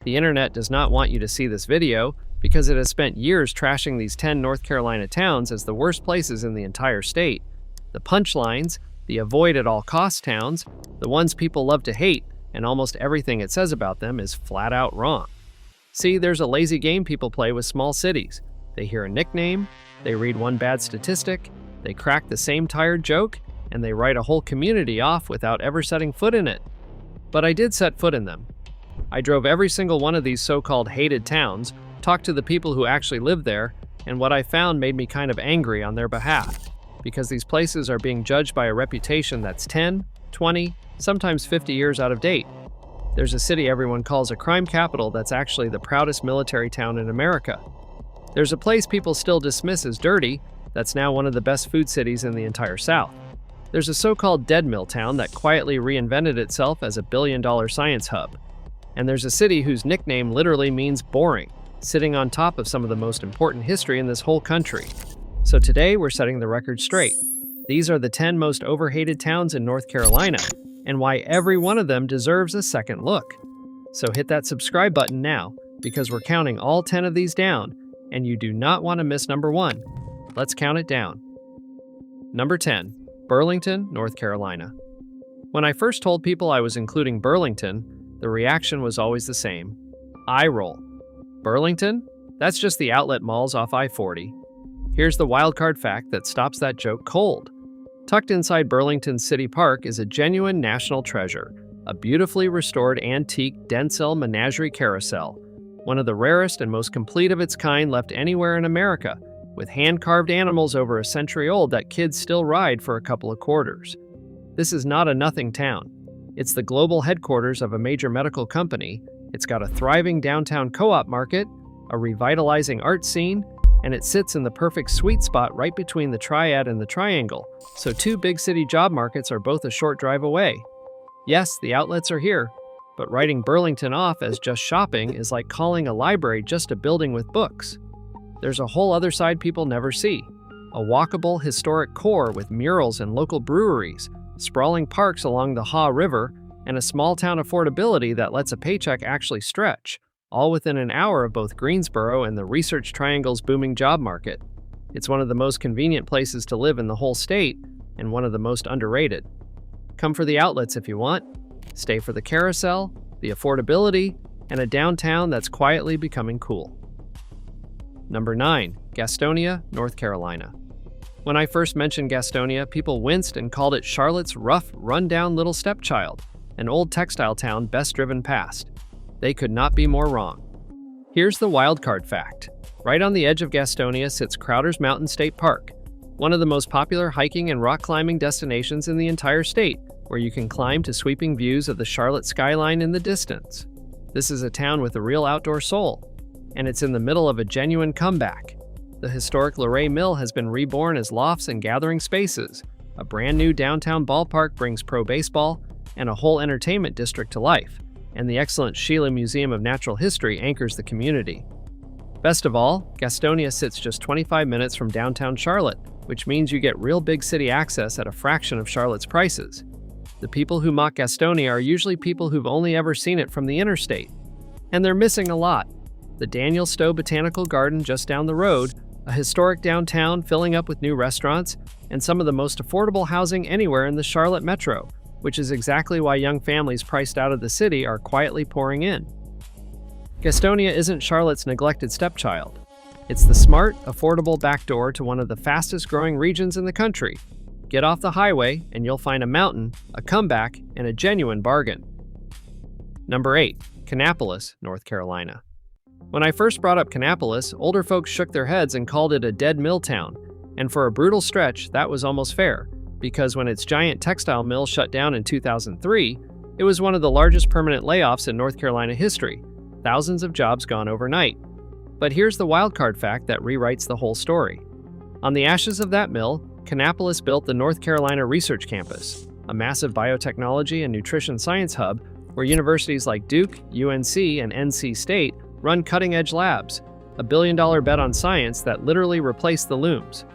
The internet does not want you to see this video because it has spent years trashing these 10 North Carolina towns as the worst places in the entire state. The punchlines, the avoid-at-all-cost towns, the ones people love to hate, and almost everything it says about them is flat out wrong. See, there's a lazy game people play with small cities. They hear a nickname, they read one bad statistic, they crack the same tired joke, and they write a whole community off without ever setting foot in it. But I did set foot in them. I drove every single one of these so-called hated towns, talked to the people who actually live there, and what I found made me kind of angry on their behalf, because these places are being judged by a reputation that's 10, 20, sometimes 50 years out of date. There's a city everyone calls a crime capital that's actually the proudest military town in America. There's a place people still dismiss as dirty that's now one of the best food cities in the entire South. There's a so-called dead mill town that quietly reinvented itself as a billion-dollar science hub. And there's a city whose nickname literally means boring, sitting on top of some of the most important history in this whole country. So today we're setting the record straight. These are the 10 most overhated towns in North Carolina, and why every one of them deserves a second look. So hit that subscribe button now, because we're counting all 10 of these down, and you do not want to miss number 1. Let's count it down. Number 10, Burlington, North Carolina. When I first told people I was including Burlington, the reaction was always the same. Eye roll. Burlington? That's just the outlet malls off I-40. Here's the wildcard fact that stops that joke cold. Tucked inside Burlington City Park is a genuine national treasure, a beautifully restored antique Densel menagerie carousel, one of the rarest and most complete of its kind left anywhere in America, with hand-carved animals over a century old that kids still ride for a couple of quarters. This is not a nothing town. It's the global headquarters of a major medical company. It's got a thriving downtown co-op market, a revitalizing art scene, and it sits in the perfect sweet spot right between the Triad and the Triangle, so 2 big city job markets are both a short drive away. Yes, the outlets are here, but writing Burlington off as just shopping is like calling a library just a building with books. There's a whole other side people never see. A walkable, historic core with murals and local breweries, sprawling parks along the Haw River, and a small-town affordability that lets a paycheck actually stretch, all within an hour of both Greensboro and the Research Triangle's booming job market. It's one of the most convenient places to live in the whole state, and one of the most underrated. Come for the outlets if you want. Stay for the carousel, the affordability, and a downtown that's quietly becoming cool. Number 9, Gastonia, North Carolina. When I first mentioned Gastonia, people winced and called it Charlotte's rough, run-down little stepchild, an old textile town best driven past. They could not be more wrong. Here's the wildcard fact. Right on the edge of Gastonia sits Crowder's Mountain State Park, one of the most popular hiking and rock climbing destinations in the entire state, where you can climb to sweeping views of the Charlotte skyline in the distance. This is a town with a real outdoor soul, and it's in the middle of a genuine comeback. The historic Luray Mill has been reborn as lofts and gathering spaces. A brand new downtown ballpark brings pro baseball and a whole entertainment district to life, and the excellent Sheila Museum of Natural History anchors the community. Best of all, Gastonia sits just 25 minutes from downtown Charlotte, which means you get real big city access at a fraction of Charlotte's prices. The people who mock Gastonia are usually people who've only ever seen it from the interstate. And they're missing a lot. The Daniel Stowe Botanical Garden just down the road, a historic downtown filling up with new restaurants, and some of the most affordable housing anywhere in the Charlotte metro, which is exactly why young families priced out of the city are quietly pouring in. Gastonia isn't Charlotte's neglected stepchild. It's the smart, affordable backdoor to one of the fastest growing regions in the country. Get off the highway and you'll find a mountain, a comeback, and a genuine bargain. Number 8, Kannapolis, North Carolina. When I first brought up Kannapolis, older folks shook their heads and called it a dead mill town, and for a brutal stretch, that was almost fair, because when its giant textile mill shut down in 2003, it was one of the largest permanent layoffs in North Carolina history, thousands of jobs gone overnight. But here's the wildcard fact that rewrites the whole story. On the ashes of that mill, Kannapolis built the North Carolina Research Campus, a massive biotechnology and nutrition science hub where universities like Duke, UNC, and NC State run cutting-edge labs, a billion-dollar bet on science that literally replaced the looms.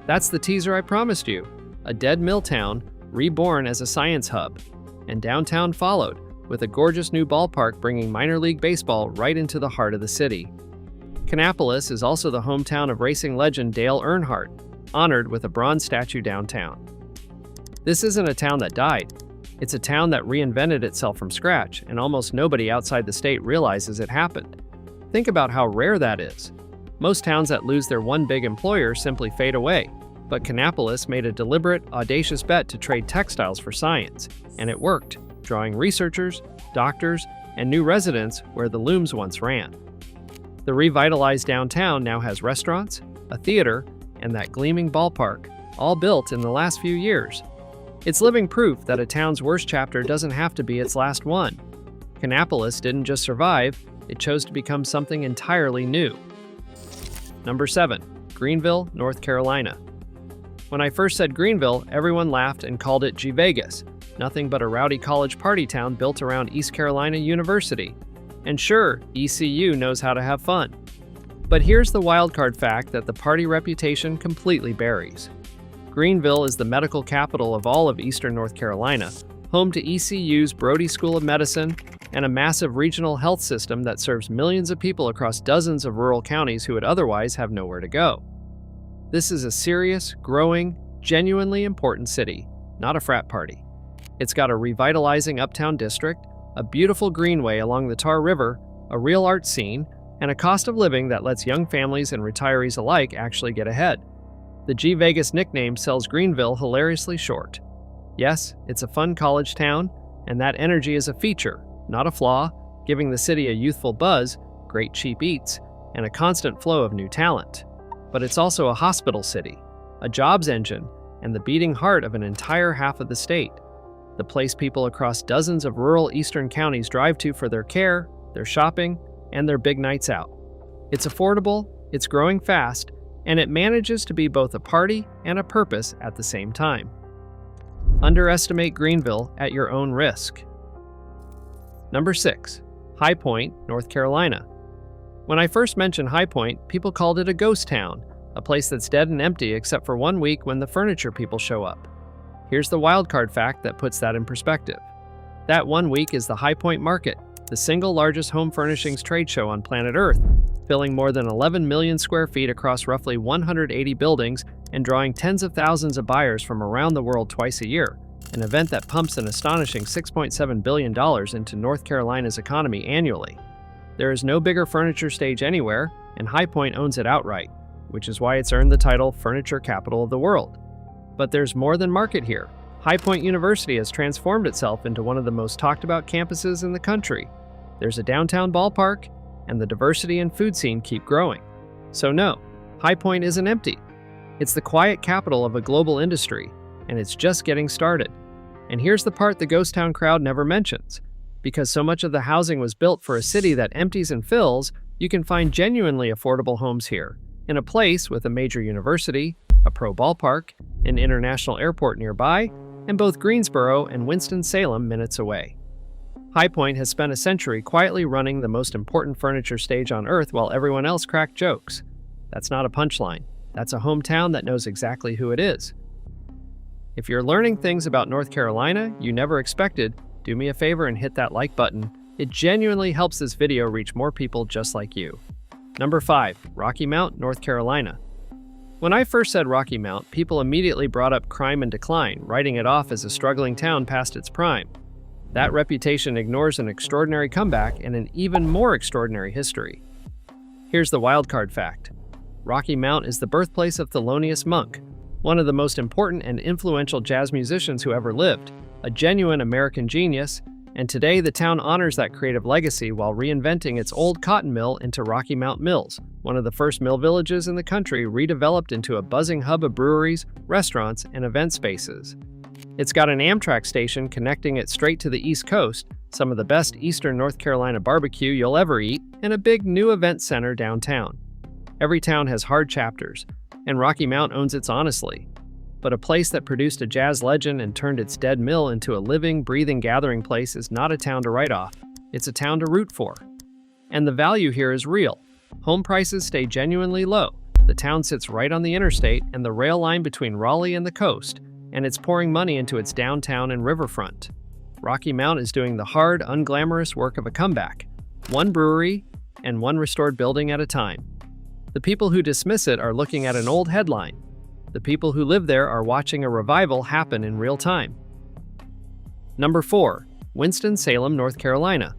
That's the teaser I promised you, a dead mill town reborn as a science hub. And downtown followed, with a gorgeous new ballpark bringing minor league baseball right into the heart of the city. Kannapolis is also the hometown of racing legend Dale Earnhardt, honored with a bronze statue downtown. This isn't a town that died. It's a town that reinvented itself from scratch, and almost nobody outside the state realizes it happened. Think about how rare that is. Most towns that lose their one big employer simply fade away, but Kannapolis made a deliberate, audacious bet to trade textiles for science, and it worked, drawing researchers, doctors, and new residents where the looms once ran. The revitalized downtown now has restaurants, a theater, and that gleaming ballpark, all built in the last few years. It's living proof that a town's worst chapter doesn't have to be its last one. Kannapolis didn't just survive, it chose to become something entirely new. Number 7. Greenville, North Carolina. When I first said Greenville, everyone laughed and called it G-Vegas, nothing but a rowdy college party town built around East Carolina University. And sure, ECU knows how to have fun. But here's the wildcard fact that the party reputation completely buries. Greenville is the medical capital of all of Eastern North Carolina, home to ECU's Brody School of Medicine and a massive regional health system that serves millions of people across dozens of rural counties who would otherwise have nowhere to go. This is a serious, growing, genuinely important city, not a frat party. It's got a revitalizing uptown district, a beautiful greenway along the Tar River, a real art scene, and a cost of living that lets young families and retirees alike actually get ahead. The G-Vegas nickname sells Greenville hilariously short. Yes, it's a fun college town, and that energy is a feature, not a flaw, giving the city a youthful buzz, great cheap eats, and a constant flow of new talent. But it's also a hospital city, a jobs engine, and the beating heart of an entire half of the state. The place people across dozens of rural eastern counties drive to for their care, their shopping, and their big nights out. It's affordable, it's growing fast, and it manages to be both a party and a purpose at the same time. Underestimate Greenville at your own risk. Number 6. High Point, North Carolina. When I first mentioned High Point, people called it a ghost town, a place that's dead and empty except for 1 week when the furniture people show up. Here's the wildcard fact that puts that in perspective. That 1 week is the High Point Market, the single largest home furnishings trade show on planet Earth, filling more than 11 million square feet across roughly 180 buildings and drawing tens of thousands of buyers from around the world twice a year, an event that pumps an astonishing $6.7 billion into North Carolina's economy annually. There is no bigger furniture stage anywhere, and High Point owns it outright, which is why it's earned the title Furniture Capital of the World. But there's more than market here. High Point University has transformed itself into one of the most talked about campuses in the country. There's a downtown ballpark, and the diversity and food scene keep growing. So no, High Point isn't empty. It's the quiet capital of a global industry, and it's just getting started. And here's the part the ghost town crowd never mentions. Because so much of the housing was built for a city that empties and fills, you can find genuinely affordable homes here, in a place with a major university, a pro ballpark, an international airport nearby, and both Greensboro and Winston-Salem minutes away. High Point has spent a century quietly running the most important furniture stage on Earth while everyone else cracked jokes. That's not a punchline. That's a hometown that knows exactly who it is. If you're learning things about North Carolina you never expected, do me a favor and hit that like button. It genuinely helps this video reach more people just like you. Number 5. Rocky Mount, North Carolina. When I first said Rocky Mount, people immediately brought up crime and decline, writing it off as a struggling town past its prime. That reputation ignores an extraordinary comeback and an even more extraordinary history. Here's the wildcard fact. Rocky Mount is the birthplace of Thelonious Monk, one of the most important and influential jazz musicians who ever lived, a genuine American genius, and today the town honors that creative legacy while reinventing its old cotton mill into Rocky Mount Mills, one of the first mill villages in the country redeveloped into a buzzing hub of breweries, restaurants, and event spaces. It's got an Amtrak station connecting it straight to the East Coast, some of the best Eastern North Carolina barbecue you'll ever eat, and a big new event center downtown. Every town has hard chapters, and Rocky Mount owns its honestly. But a place that produced a jazz legend and turned its dead mill into a living, breathing gathering place is not a town to write off. It's a town to root for. And the value here is real. Home prices stay genuinely low. The town sits right on the interstate and the rail line between Raleigh and the coast, and it's pouring money into its downtown and riverfront. Rocky Mount is doing the hard, unglamorous work of a comeback, one brewery and one restored building at a time. The people who dismiss it are looking at an old headline. The people who live there are watching a revival happen in real time. Number 4. Winston-Salem, North Carolina.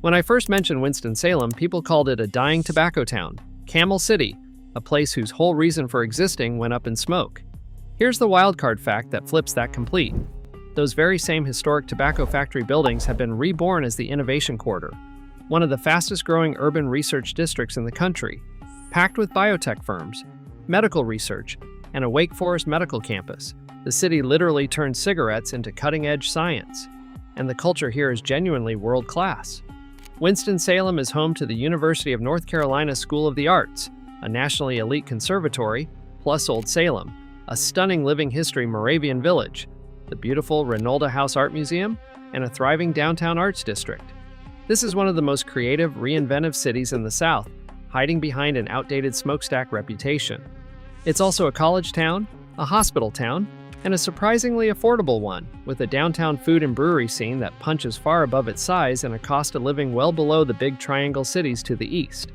When I first mentioned Winston-Salem, people called it a dying tobacco town, Camel City, a place whose whole reason for existing went up in smoke. Here's the wildcard fact that flips that complete. Those very same historic tobacco factory buildings have been reborn as the Innovation Quarter, one of the fastest-growing urban research districts in the country, packed with biotech firms, medical research, and a Wake Forest medical campus. The city literally turned cigarettes into cutting-edge science, and the culture here is genuinely world-class. Winston-Salem is home to the University of North Carolina School of the Arts, a nationally elite conservatory, plus Old Salem, a stunning living history Moravian village, the beautiful Ranolda House Art Museum, and a thriving downtown arts district. This is one of the most creative, reinventive cities in the South, hiding behind an outdated smokestack reputation. It's also a college town, a hospital town, and a surprisingly affordable one, with a downtown food and brewery scene that punches far above its size and a cost of living well below the big triangle cities to the east.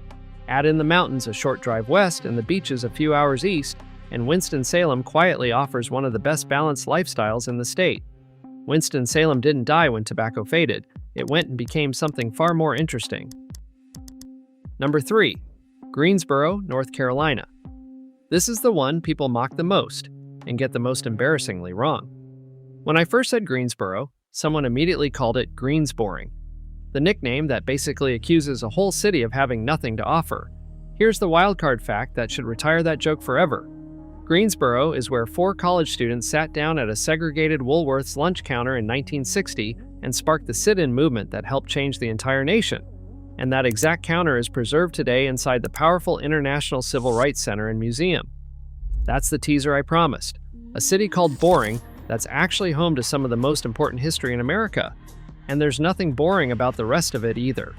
Add in the mountains a short drive west and the beaches a few hours east, and Winston-Salem quietly offers one of the best balanced lifestyles in the state. Winston-Salem didn't die when tobacco faded. It went and became something far more interesting. Number 3. Greensboro, North Carolina. This is the one people mock the most and get the most embarrassingly wrong. When I first said Greensboro, someone immediately called it Greensboring, the nickname that basically accuses a whole city of having nothing to offer. Here's the wildcard fact that should retire that joke forever. Greensboro is where 4 college students sat down at a segregated Woolworth's lunch counter in 1960 and sparked the sit-in movement that helped change the entire nation. And that exact counter is preserved today inside the powerful International Civil Rights Center and Museum. That's the teaser I promised. A city called Boring that's actually home to some of the most important history in America. And there's nothing boring about the rest of it either.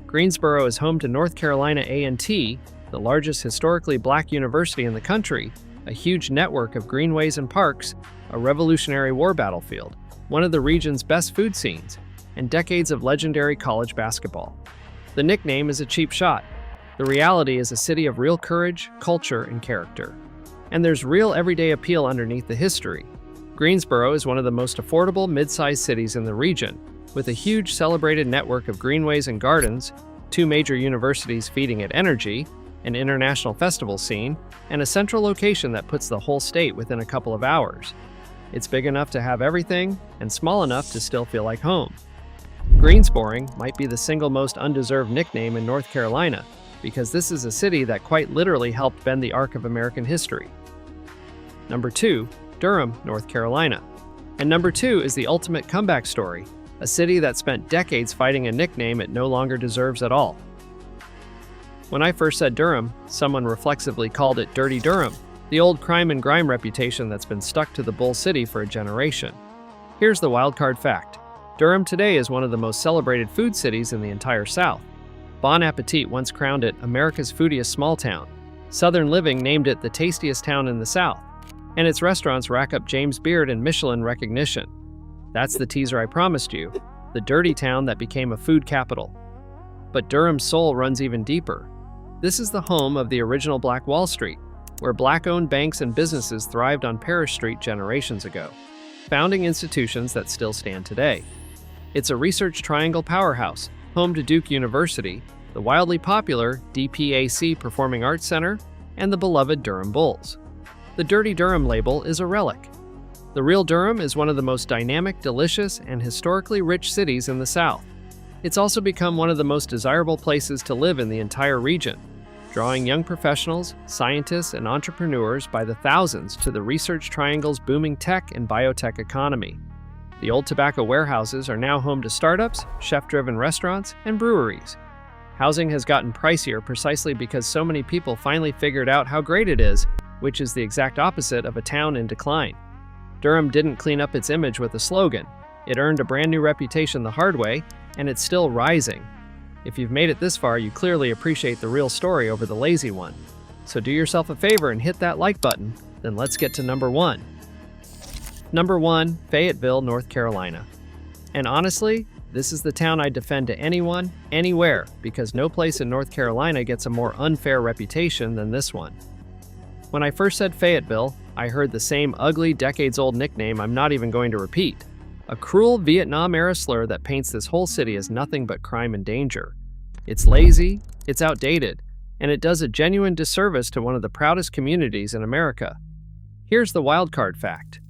Greensboro is home to North Carolina A&T, the largest historically black university in the country, a huge network of greenways and parks, a Revolutionary War battlefield, one of the region's best food scenes, and decades of legendary college basketball. The nickname is a cheap shot. The reality is a city of real courage, culture, and character. And there's real everyday appeal underneath the history. Greensboro is one of the most affordable mid-sized cities in the region, with a huge celebrated network of greenways and gardens, 2 major universities feeding it energy, an international festival scene, and a central location that puts the whole state within a couple of hours. It's big enough to have everything, and small enough to still feel like home. Greensboring might be the single most undeserved nickname in North Carolina, because this is a city that quite literally helped bend the arc of American history. Number 2, Durham, North Carolina. And number 2 is the ultimate comeback story, a city that spent decades fighting a nickname it no longer deserves at all. When I first said Durham, someone reflexively called it Dirty Durham, the old crime and grime reputation that's been stuck to the Bull City for a generation. Here's the wildcard fact. Durham today is one of the most celebrated food cities in the entire South. Bon Appetit once crowned it America's foodiest small town. Southern Living named it the tastiest town in the South. And its restaurants rack up James Beard and Michelin recognition. That's the teaser I promised you, the dirty town that became a food capital. But Durham's soul runs even deeper. This is the home of the original Black Wall Street, where black-owned banks and businesses thrived on Parrish Street generations ago, founding institutions that still stand today. It's a research triangle powerhouse, home to Duke University, the wildly popular DPAC Performing Arts Center, and the beloved Durham Bulls. The Dirty Durham label is a relic. The real Durham is one of the most dynamic, delicious, and historically rich cities in the South. It's also become one of the most desirable places to live in the entire region, drawing young professionals, scientists, and entrepreneurs by the thousands to the Research Triangle's booming tech and biotech economy. The old tobacco warehouses are now home to startups, chef-driven restaurants, and breweries. Housing has gotten pricier precisely because so many people finally figured out how great it is, which is the exact opposite of a town in decline. Durham didn't clean up its image with a slogan. It earned a brand new reputation the hard way, and it's still rising. If you've made it this far, you clearly appreciate the real story over the lazy one. So do yourself a favor and hit that like button, then let's get to number 1. Number 1, Fayetteville, North Carolina. And honestly, this is the town I'd defend to anyone, anywhere, because no place in North Carolina gets a more unfair reputation than this one. When I first said Fayetteville, I heard the same ugly, decades-old nickname I'm not even going to repeat. A cruel Vietnam-era slur that paints this whole city as nothing but crime and danger. It's lazy, it's outdated, and it does a genuine disservice to one of the proudest communities in America. Here's the wildcard fact.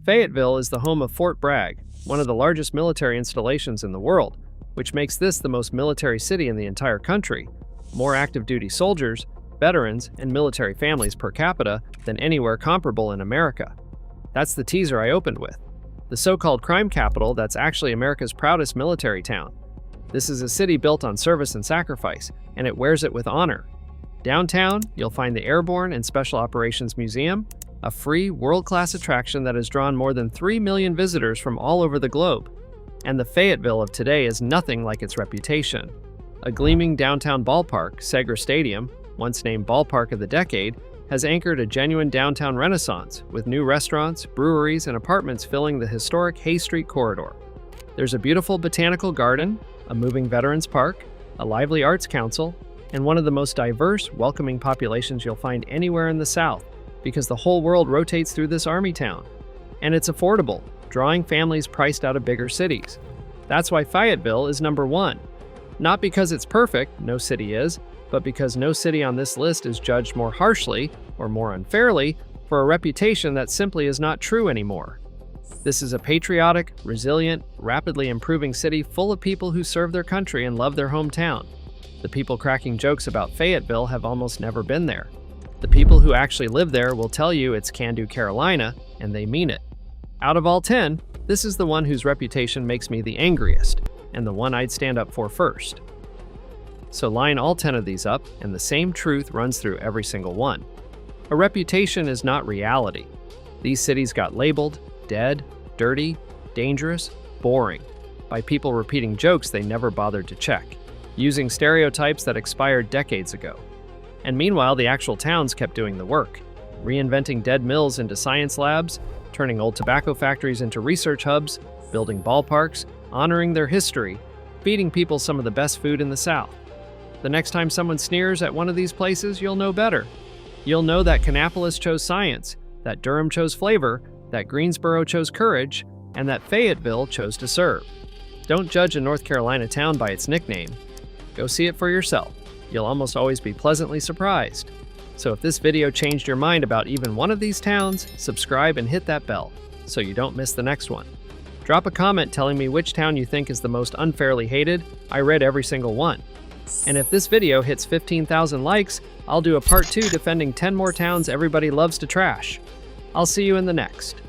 Fayetteville is the home of Fort Bragg, one of the largest military installations in the world, which makes this the most military city in the entire country. More active duty soldiers, veterans, and military families per capita than anywhere comparable in America. That's the teaser I opened with. The so-called crime capital that's actually America's proudest military town. This is a city built on service and sacrifice, and it wears it with honor. Downtown, you'll find the Airborne and Special Operations Museum, a free, world-class attraction that has drawn more than 3 million visitors from all over the globe. And the Fayetteville of today is nothing like its reputation. A gleaming downtown ballpark, Segra Stadium, once named Ballpark of the Decade, has anchored a genuine downtown renaissance, with new restaurants, breweries, and apartments filling the historic Hay Street corridor. There's a beautiful botanical garden, a moving veterans park, a lively arts council, and one of the most diverse, welcoming populations you'll find anywhere in the South, because the whole world rotates through this army town. And it's affordable, drawing families priced out of bigger cities. That's why Fayetteville is number one. Not because it's perfect, no city is, but because no city on this list is judged more harshly, or more unfairly, for a reputation that simply is not true anymore. This is a patriotic, resilient, rapidly improving city full of people who serve their country and love their hometown. The people cracking jokes about Fayetteville have almost never been there. The people who actually live there will tell you it's can-do Carolina, and they mean it. Out of all 10, this is the one whose reputation makes me the angriest, and the one I'd stand up for first. So line all 10 of these up, and the same truth runs through every single one. A reputation is not reality. These cities got labeled dead, dirty, dangerous, boring by people repeating jokes they never bothered to check, using stereotypes that expired decades ago. And meanwhile, the actual towns kept doing the work, reinventing dead mills into science labs, turning old tobacco factories into research hubs, building ballparks, honoring their history, feeding people some of the best food in the South. The next time someone sneers at one of these places, you'll know better. You'll know that Kannapolis chose science, that Durham chose flavor, that Greensboro chose courage, and that Fayetteville chose to serve. Don't judge a North Carolina town by its nickname. Go see it for yourself. You'll almost always be pleasantly surprised. So if this video changed your mind about even one of these towns, subscribe and hit that bell so you don't miss the next one. Drop a comment telling me which town you think is the most unfairly hated. I read every single one. And if this video hits 15,000 likes, I'll do a part 2 defending 10 more towns everybody loves to trash. I'll see you in the next.